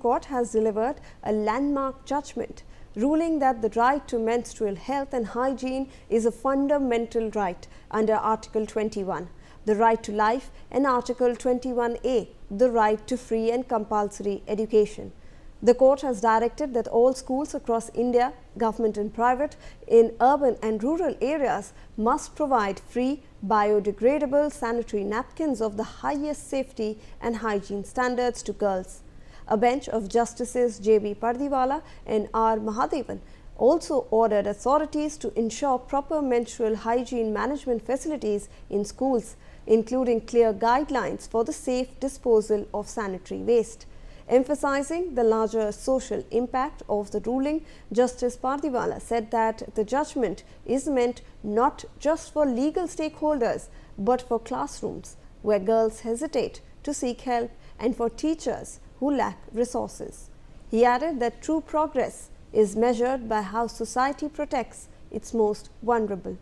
Court has delivered a landmark judgment, ruling that the right to menstrual health and hygiene is a fundamental right under Article 21, the right to life, and Article 21A, the right to free and compulsory education. The court has directed that all schools across India, government and private, in urban and rural areas must provide free biodegradable sanitary napkins of the highest safety and hygiene standards to girls. A bench of Justices J.B. Pardiwala and R. Mahadevan also ordered authorities to ensure proper menstrual hygiene management facilities in schools, including clear guidelines for the safe disposal of sanitary waste. Emphasizing the larger social impact of the ruling, Justice Pardiwala said that the judgment is meant not just for legal stakeholders but for classrooms where girls hesitate to seek help and for teachers who lack resources. He added that true progress is measured by how society protects its most vulnerable.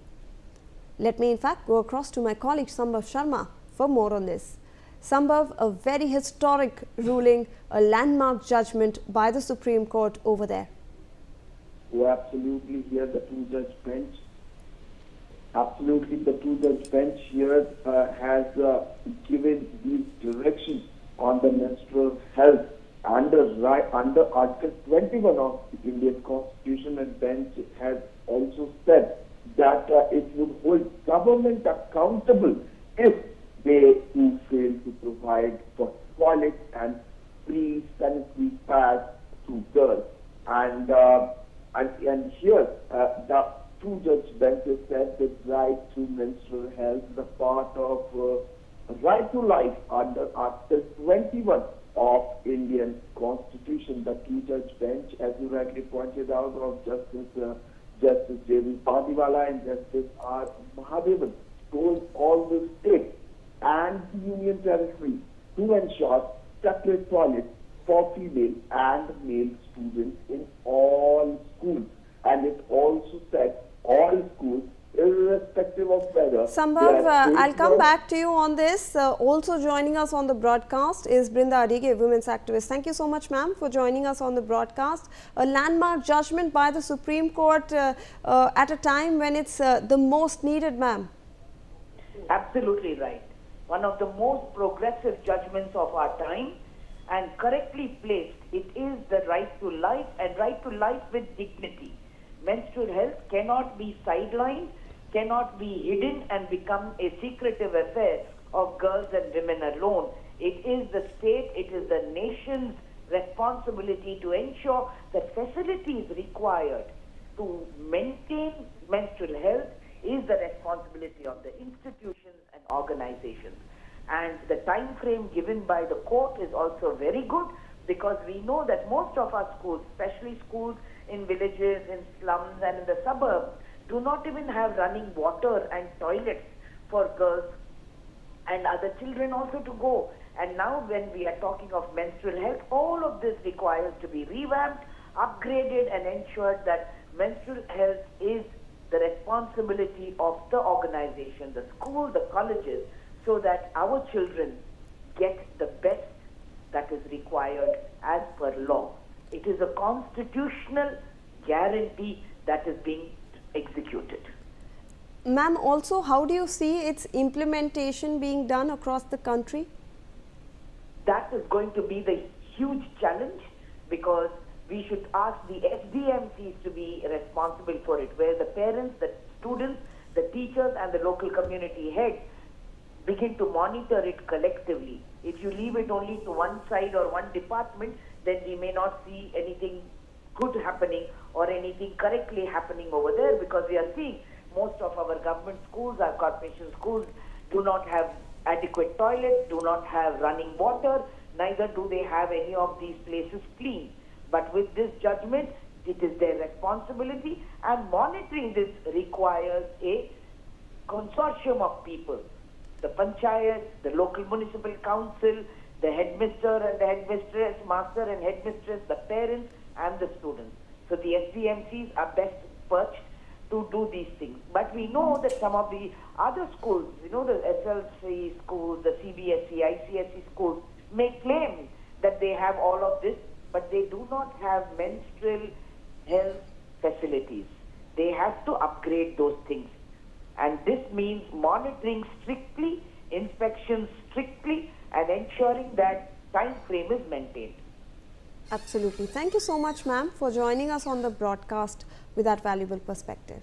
Let me in fact go across to my colleague Sambhav Sharma for more on this. Sambhav, a very historic ruling, a landmark judgment by the Supreme Court over there. Oh, absolutely. Here the two-judge bench. Absolutely, the two-judge bench here has given these directions on the menstrual health under Article 21 of the Indian Constitution, and bench has also said that it would hold government accountable if they too fail to provide for toilets and free sanitary pads to girls. And here the two-judge bench said that right to menstrual health is a part of right to life under Article 21 of Indian Constitution. The two-judge bench, as you rightly pointed out, of Justice J.B. Pardiwala and Justice R. Mahadevan, told all the states and the union territories to ensure separate toilets for female and male students in all schools. And it also said all schools, irrespective of whether... Sambhav, I'll come back to you on this. Also joining us on the broadcast is Brinda Adige, women's activist. Thank you so much, ma'am, for joining us on the broadcast. A landmark judgment by the Supreme Court at a time when it's the most needed, ma'am. Absolutely right. One of the most progressive judgments of our time, and correctly placed, it is the right to life and right to life with dignity. Menstrual health cannot be sidelined, cannot be hidden and become a secretive affair of girls and women alone. It is the state, it is the nation's responsibility to ensure that facilities required to maintain menstrual health is the responsibility of the institutions and organizations. And the time frame given by the court is also very good, because we know that most of our schools, especially schools in villages, in slums and in the suburbs, do not even have running water and toilets for girls and other children also to go. And now when we are talking of menstrual health, all of this requires to be revamped, upgraded and ensured that menstrual health is the responsibility of the organization, the school, the colleges, so that our children get the best that is required as per law. It is a constitutional guarantee that is being executed. Ma'am, also how do you see its implementation being done across the country? That is going to be the huge challenge, because we should ask the SDMCs to be responsible for it, where the parents, the students, the teachers and the local community heads begin to monitor it collectively. If you leave it only to one side or one department, then we may not see anything good happening or anything correctly happening over there, because we are seeing most of our government schools, our corporation schools, do not have adequate toilets, do not have running water, neither do they have any of these places clean. But with this judgment, it is their responsibility, and monitoring this requires a consortium of people. The panchayat, the local municipal council, the headmaster and the headmistress, master and headmistress, the parents and the students. So the SDMCs are best perched to do these things. But we know that some of the other schools, the SLC schools, the CBSE, ICSE schools, may claim that they have all of this but they do not have menstrual health facilities. They have to upgrade those things. And this means monitoring strictly, inspections strictly, and ensuring that time frame is maintained. Absolutely. Thank you so much, ma'am, for joining us on the broadcast with that valuable perspective.